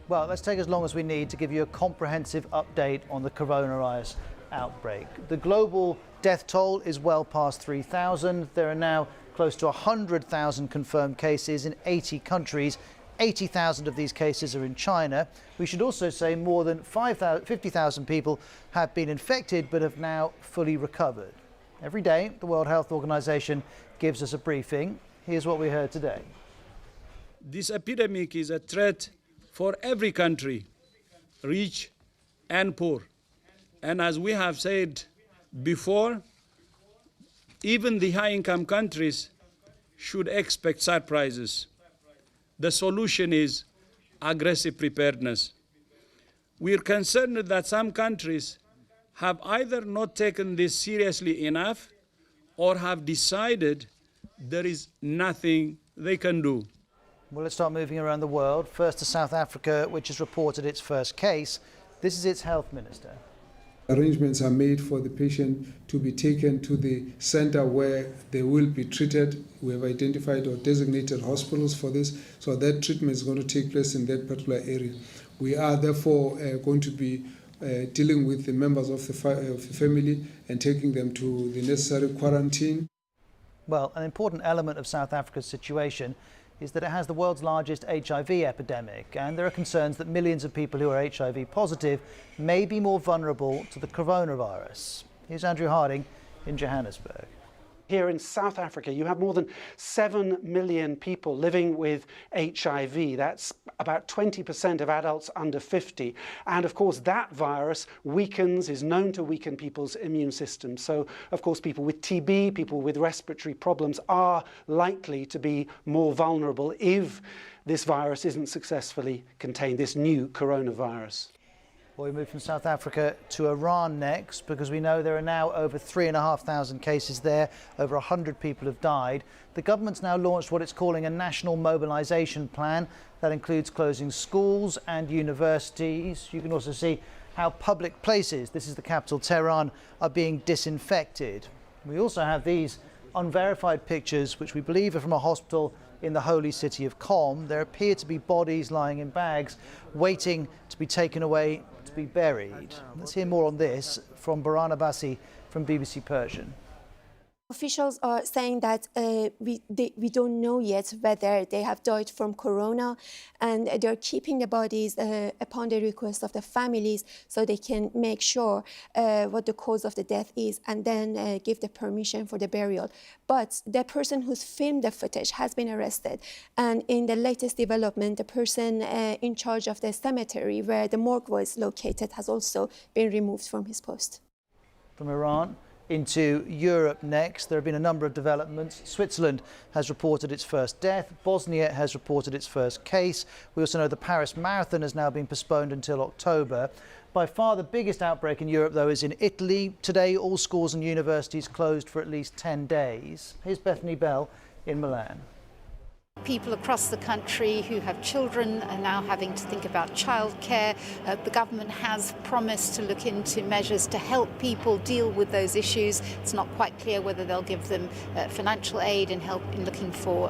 Well, let's take as long as we need to give you a comprehensive update on the coronavirus outbreak. The global death toll is well past 3,000. There are now close to 100,000 confirmed cases in 80 countries. 80,000 of these cases are in China. We should also say more than 50,000 people have been infected but have now fully recovered. Every day, the World Health Organization gives us a briefing. Here's what we heard today. This epidemic is a threat for every country, rich and poor. And as we have said before, even the high-income countries should expect surprises. The solution is aggressive preparedness. We are concerned that some countries have either not taken this seriously enough or have decided there is nothing they can do. Well, let's start moving around the world. First to South Africa, which has reported its first case. This is its health minister. Arrangements are made for the patient to be taken to the center where they will be treated. We have identified or designated hospitals for this, so that treatment is going to take place in that particular area. We are therefore going to be dealing with the members of the family and taking them to the necessary quarantine. Well, an important element of South Africa's situation is that it has the world's largest HIV epidemic, and there are concerns that millions of people who are HIV positive may be more vulnerable to the coronavirus. Here's Andrew Harding in Johannesburg. Here in South Africa, you have more than 7 million people living with HIV. That's about 20% of adults under 50. And of course, that virus is known to weaken people's immune systems. So, of course, people with TB, people with respiratory problems are likely to be more vulnerable if this virus isn't successfully contained, this new coronavirus. Well, we move from South Africa to Iran next, because we know there are now over 3,500 cases there. Over 100 people have died. The government's now launched what it's calling a national mobilization plan that includes closing schools and universities. You can also see how public places, this is the capital Tehran, are being disinfected. We also have these unverified pictures, which we believe are from a hospital in the holy city of Qom. There appear to be bodies lying in bags, waiting to be taken away to be buried. Let's hear more on this from Baran Abbasi from BBC Persian. Officials are saying that we don't know yet whether they have died from corona, and they're keeping the bodies upon the request of the families so they can make sure what the cause of the death is and then give the permission for the burial. But the person who's filmed the footage has been arrested, and in the latest development, the person in charge of the cemetery where the morgue was located has also been removed from his post. From Iran into Europe next, there have been a number of developments. Switzerland has reported its first death. Bosnia has reported its first case. We also know the Paris Marathon has now been postponed until October. By far the biggest outbreak in Europe, though, is in Italy. Today, all schools and universities closed for at least 10 days. Here's Bethany Bell in Milan. People across the country who have children are now having to think about childcare. The government has promised to look into measures to help people deal with those issues. It's not quite clear whether they'll give them financial aid and help in looking for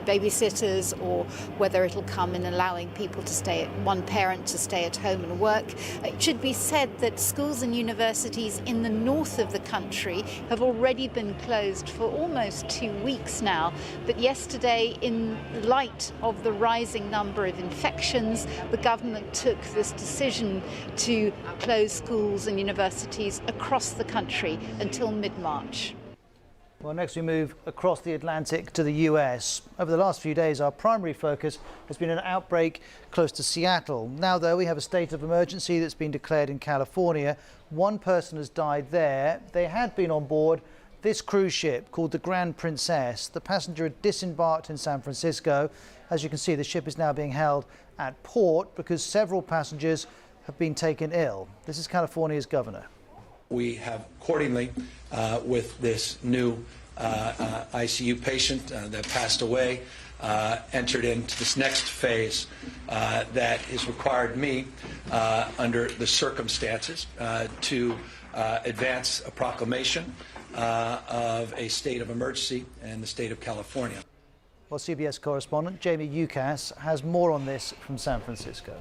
babysitters, or whether it'll come in allowing people to one parent to stay at home and work. It should be said that schools and universities in the north of the country have already been closed for almost 2 weeks now. But yesterday, in light of the rising number of infections, the government took this decision to close schools and universities across the country until mid-March. Well, next we move across the Atlantic to the US. Over the last few days, our primary focus has been an outbreak close to Seattle. Now, though, we have a state of emergency that's been declared in California. One person has died there. They had been on board this cruise ship called the Grand Princess. The passenger had disembarked in San Francisco. As you can see, the ship is now being held at port because several passengers have been taken ill. This is California's governor. We have accordingly, with this new ICU patient that passed away, entered into this next phase that has required me, under the circumstances, to advance a proclamation of a state of emergency in the state of California. Well, CBS correspondent Jamie Ucas has more on this from San Francisco.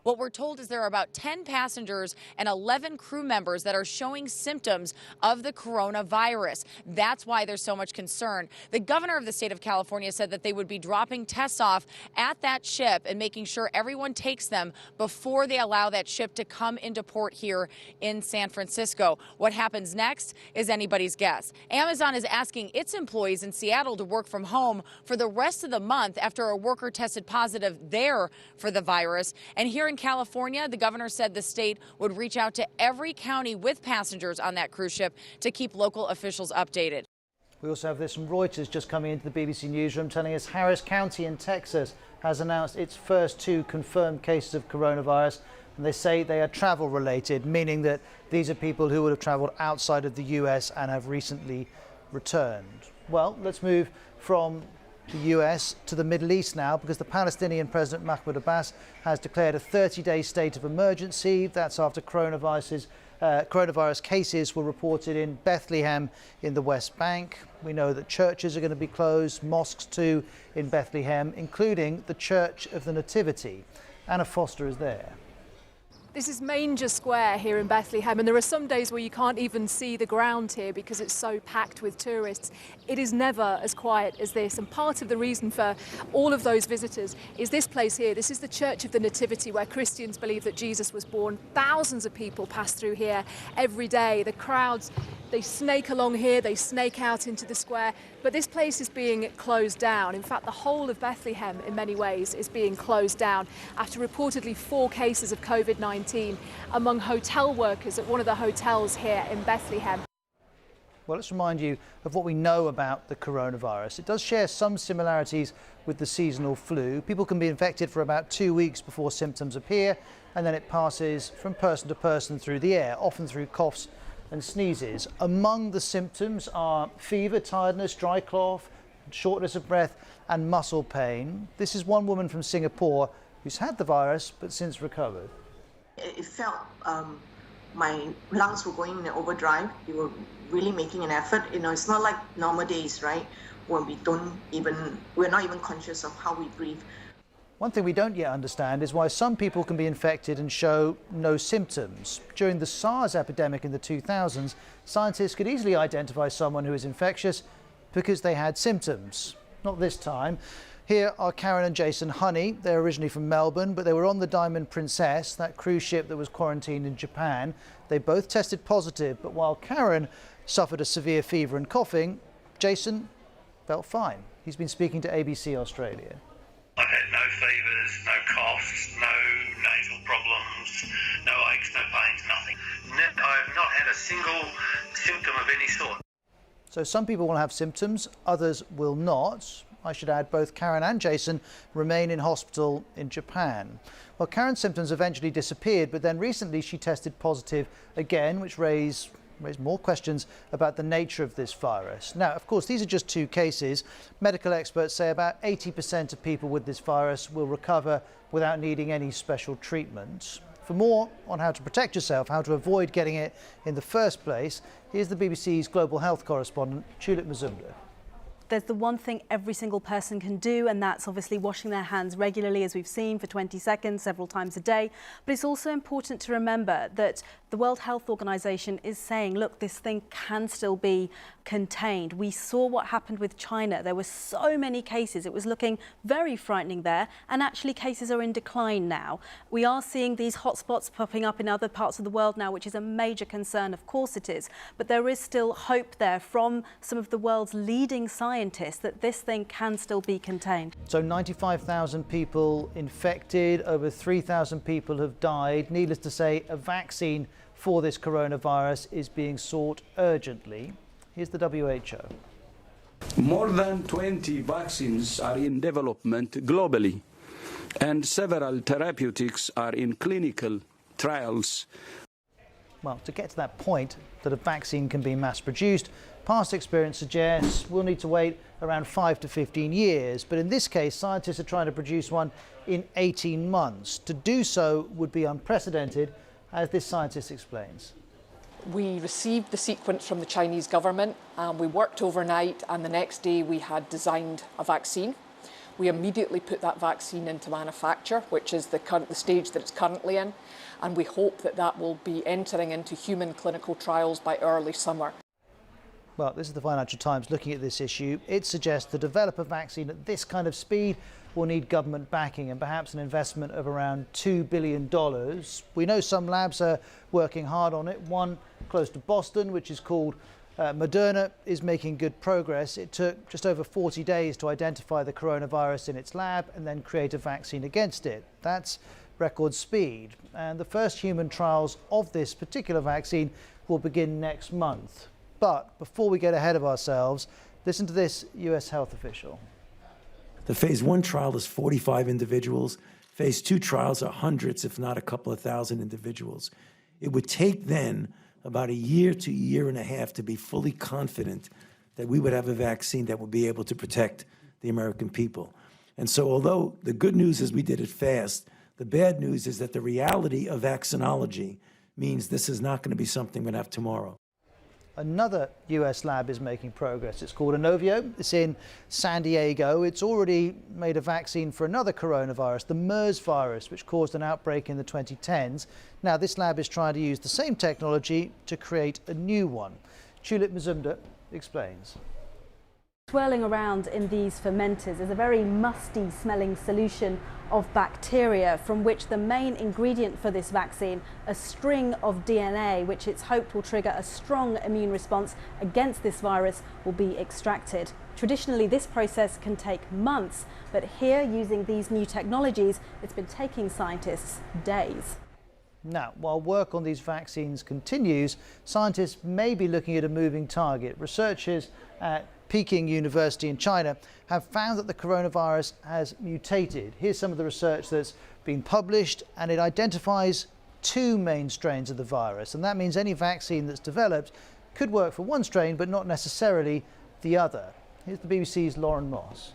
What we're told is there are about 10 passengers and 11 crew members that are showing symptoms of the coronavirus. That's why there's so much concern. The governor of the state of California said that they would be dropping tests off at that ship and making sure everyone takes them before they allow that ship to come into port here in San Francisco. What happens next is anybody's guess. Amazon is asking its employees in Seattle to work from home for the rest of the month after a worker tested positive there for the virus. And here in California, the governor said the state would reach out to every county with passengers on that cruise ship to keep local officials updated. We also have this from Reuters just coming into the BBC newsroom telling us Harris County in Texas has announced its first 2 confirmed cases of coronavirus. And they say they are travel related, meaning that these are people who would have travelled outside of the US and have recently returned. Well, let's move from the US to the Middle East now, because the Palestinian President Mahmoud Abbas has declared a 30-day state of emergency. That's after coronavirus cases were reported in Bethlehem in the West Bank. We know that churches are going to be closed, mosques too in Bethlehem, including the Church of the Nativity. Anna Foster is there. This is Manger Square here in Bethlehem, and there are some days where you can't even see the ground here because it's so packed with tourists. It is never as quiet as this, and part of the reason for all of those visitors is this place here. This is the Church of the Nativity, where Christians believe that Jesus was born. Thousands of people pass through here every day. The crowds, they snake along here, they snake out into the square, but this place is being closed down. In fact, the whole of Bethlehem, in many ways, is being closed down after reportedly 4 cases of COVID-19 among hotel workers at one of the hotels here in Bethlehem. Well, let's remind you of what we know about the coronavirus. It does share some similarities with the seasonal flu. People can be infected for about 2 weeks before symptoms appear, and then it passes from person to person through the air, often through coughs and sneezes. Among the symptoms are fever, tiredness, dry cough, shortness of breath and muscle pain. This is one woman from Singapore who's had the virus but since recovered. It felt my lungs were going in overdrive. They were really making an effort. You know, it's not like normal days, right? When we're not even conscious of how we breathe. One thing we don't yet understand is why some people can be infected and show no symptoms. During the SARS epidemic in the 2000s, scientists could easily identify someone who is infectious because they had symptoms. Not this time. Here are Karen and Jason Honey. They're originally from Melbourne, but they were on the Diamond Princess, that cruise ship that was quarantined in Japan. They both tested positive, but while Karen suffered a severe fever and coughing, Jason felt fine. He's been speaking to ABC Australia. I've had no fevers, no coughs, no nasal problems, no aches, no pains, nothing. I've not had a single symptom of any sort. So some people will have symptoms, others will not. I should add both Karen and Jason remain in hospital in Japan. Well, Karen's symptoms eventually disappeared, but then recently she tested positive again, which raised more questions about the nature of this virus. Now, of course, these are just 2 cases. Medical experts say about 80% of people with this virus will recover without needing any special treatment. For more on how to protect yourself, how to avoid getting it in the first place, here's the BBC's global health correspondent, Tulip Mazumdar. There's the one thing every single person can do, and that's obviously washing their hands regularly, as we've seen, for 20 seconds, several times a day. But it's also important to remember that the World Health Organization is saying, look, this thing can still be contained. We saw what happened with China. There were so many cases. It was looking very frightening there, and actually cases are in decline now. We are seeing these hotspots popping up in other parts of the world now, which is a major concern. Of course it is. But there is still hope there from some of the world's leading scientists that this thing can still be contained. So 95,000 people infected, over 3,000 people have died. Needless to say, a vaccine for this coronavirus is being sought urgently. Here's the WHO. More than 20 vaccines are in development globally, and several therapeutics are in clinical trials. Well, to get to that point that a vaccine can be mass-produced, past experience suggests we'll need to wait around 5 to 15 years. But in this case, scientists are trying to produce one in 18 months. To do so would be unprecedented, as this scientist explains. We received the sequence from the Chinese government, and we worked overnight, and the next day we had designed a vaccine. We immediately put that vaccine into manufacture, which is the stage that it's currently in, and we hope that that will be entering into human clinical trials by early summer. Well, this is the Financial Times looking at this issue. It suggests to develop a vaccine at this kind of speed will need government backing and perhaps an investment of around $2 billion. We know some labs are working hard on it. One close to Boston, which is called Moderna, is making good progress. It took just over 40 days to identify the coronavirus in its lab and then create a vaccine against it. That's record speed. And the first human trials of this particular vaccine will begin next month. But before we get ahead of ourselves, listen to this US health official. The phase 1 trial is 45 individuals. Phase 2 trials are hundreds, if not a couple of thousand individuals. It would take then about a year to a year and a half to be fully confident that we would have a vaccine that would be able to protect the American people. And so although the good news is we did it fast, the bad news is that the reality of vaccinology means this is not going to be something we're going to have tomorrow. Another US lab is making progress. It's called Inovio. It's in San Diego. It's already made a vaccine for another coronavirus, the MERS virus, which caused an outbreak in the 2010s. Now, this lab is trying to use the same technology to create a new one. Tulip Mazumdar explains. Swirling around in these fermenters is a very musty smelling solution of bacteria from which the main ingredient for this vaccine, a string of DNA, which it's hoped will trigger a strong immune response against this virus, will be extracted. Traditionally, this process can take months, but here, using these new technologies, it's been taking scientists days. Now, while work on these vaccines continues, scientists may be looking at a moving target. Researchers at Peking University in China have found that the coronavirus has mutated. Here's some of the research that's been published, and it identifies two main strains of the virus. And that means any vaccine that's developed could work for one strain, but not necessarily the other. Here's the BBC's Lauren Moss.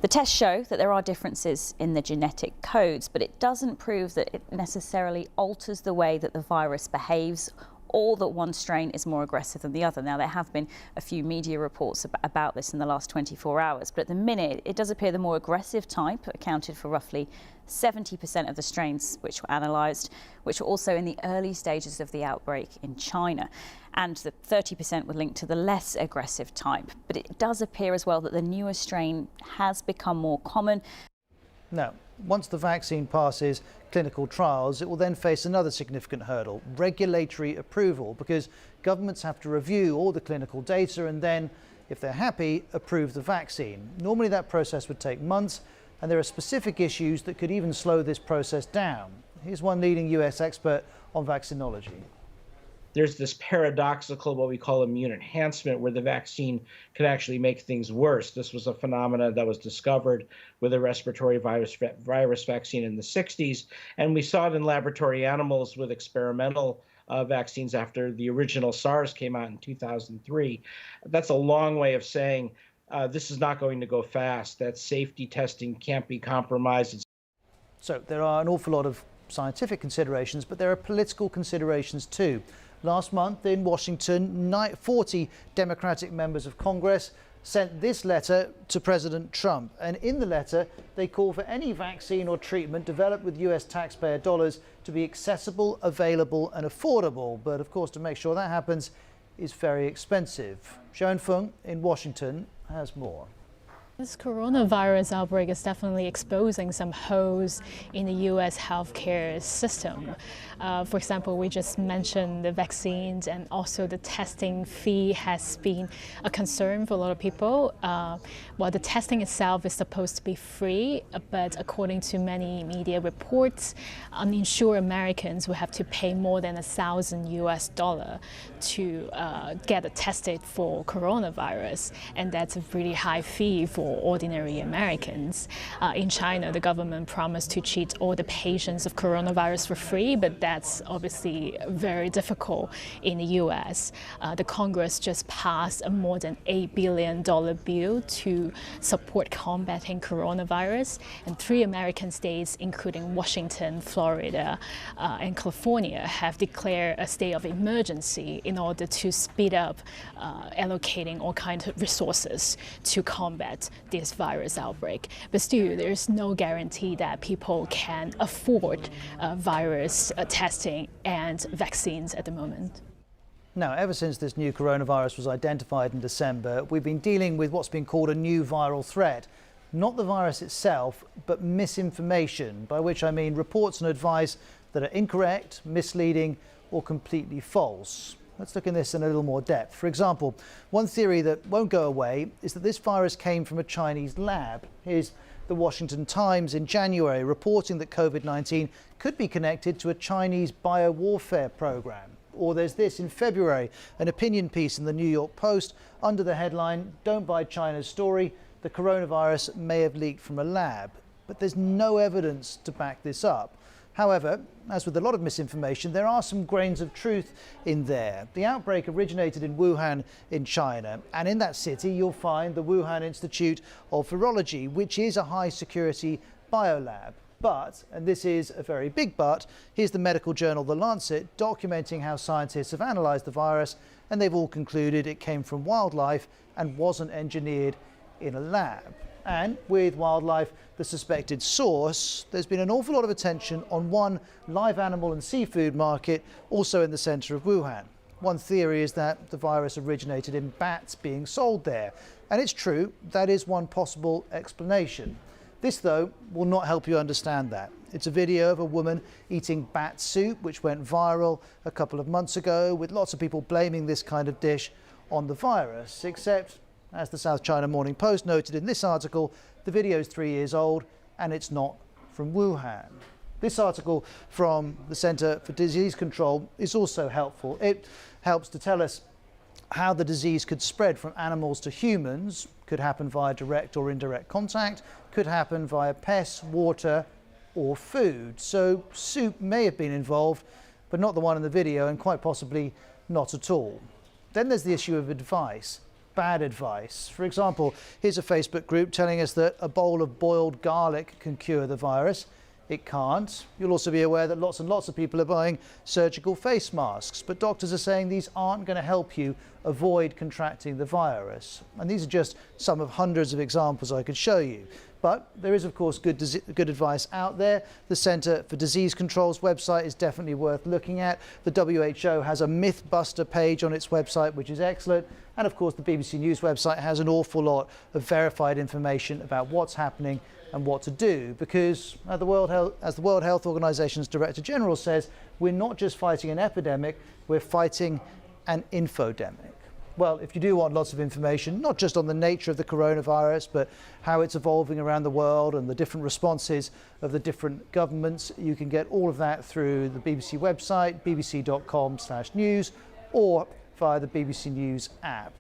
The tests show that there are differences in the genetic codes, but it doesn't prove that it necessarily alters the way that the virus behaves or that one strain is more aggressive than the other. Now, there have been a few media reports about this in the last 24 hours, but at the minute, it does appear the more aggressive type accounted for roughly 70% of the strains which were analysed, which were also in the early stages of the outbreak in China. And the 30% were linked to the less aggressive type. But it does appear as well that the newer strain has become more common. Now, once the vaccine passes clinical trials, it will then face another significant hurdle, regulatory approval, because governments have to review all the clinical data and then, if they're happy, approve the vaccine. Normally that process would take months, and there are specific issues that could even slow this process down. Here's one leading US expert on vaccinology. There's this paradoxical, what we call immune enhancement, where the vaccine could actually make things worse. This was a phenomenon that was discovered with a respiratory virus vaccine in the 60s, and we saw it in laboratory animals with experimental vaccines after the original SARS came out in 2003. That's a long way of saying this is not going to go fast, that safety testing can't be compromised. So there are an awful lot of scientific considerations, but there are political considerations too. Last month in Washington, 40 Democratic members of Congress sent this letter to President Trump. And in the letter, they call for any vaccine or treatment developed with US taxpayer dollars to be accessible, available and affordable. But of course, to make sure that happens is very expensive. Sharon Fung in Washington has more. This coronavirus outbreak is definitely exposing some holes in the U.S. healthcare system. For example, we just mentioned the vaccines, and also the testing fee has been a concern for a lot of people. Well, the testing itself is supposed to be free, but according to many media reports, uninsured Americans will have to pay more than $1,000 to get tested for coronavirus, and that's a really high fee for ordinary Americans. In China, the government promised to treat all the patients of coronavirus for free, but that's obviously very difficult in the US. The Congress just passed a more than $8 billion bill to support combating coronavirus, and 3 American states, including Washington, Florida, and California, have declared a state of emergency in order to speed up allocating all kinds of resources to combat this virus outbreak. But still, there's no guarantee that people can afford virus testing and vaccines at the moment. Now, ever since this new coronavirus was identified in December, we've been dealing with what's been called a new viral threat. Not the virus itself, but misinformation, by which I mean reports and advice that are incorrect, misleading, or completely false. Let's look at this in a little more depth. For example, one theory that won't go away is that this virus came from a Chinese lab. Here's the Washington Times in January reporting that COVID-19 could be connected to a Chinese biowarfare program. Or there's this in February, an opinion piece in the New York Post under the headline, "Don't buy China's story, the coronavirus may have leaked from a lab." But there's no evidence to back this up. However, as with a lot of misinformation, there are some grains of truth in there. The outbreak originated in Wuhan in China, and in that city you'll find the Wuhan Institute of Virology, which is a high security biolab. But, and this is a very big but, here's the medical journal The Lancet documenting how scientists have analysed the virus, and they've all concluded it came from wildlife and wasn't engineered in a lab. And with wildlife, the suspected source, there's been an awful lot of attention on one live animal and seafood market, also in the centre of Wuhan. One theory is that the virus originated in bats being sold there. And it's true, that is one possible explanation. This, though, will not help you understand that. It's a video of a woman eating bat soup, which went viral a couple of months ago, with lots of people blaming this kind of dish on the virus, except, as the South China Morning Post noted in this article, the video is 3 years old and it's not from Wuhan. This article from the Centre for Disease Control is also helpful. It helps to tell us how the disease could spread from animals to humans, could happen via direct or indirect contact, could happen via pests, water or food. So soup may have been involved, but not the one in the video, and quite possibly not at all. Then there's the issue of advice. Bad advice. For example, here's a Facebook group telling us that a bowl of boiled garlic can cure the virus. It can't. You'll also be aware that lots and lots of people are buying surgical face masks, but doctors are saying these aren't going to help you avoid contracting the virus. And these are just some of hundreds of examples I could show you. But there is, of course, good advice out there. The Centre for Disease Control's website is definitely worth looking at. The WHO has a Mythbuster page on its website, which is excellent. And, of course, the BBC News website has an awful lot of verified information about what's happening and what to do. Because, as the World Health Organization's Director General says, we're not just fighting an epidemic, we're fighting an infodemic. Well, if you do want lots of information, not just on the nature of the coronavirus, but how it's evolving around the world and the different responses of the different governments, you can get all of that through the BBC website, bbc.com/news, or via the BBC News app.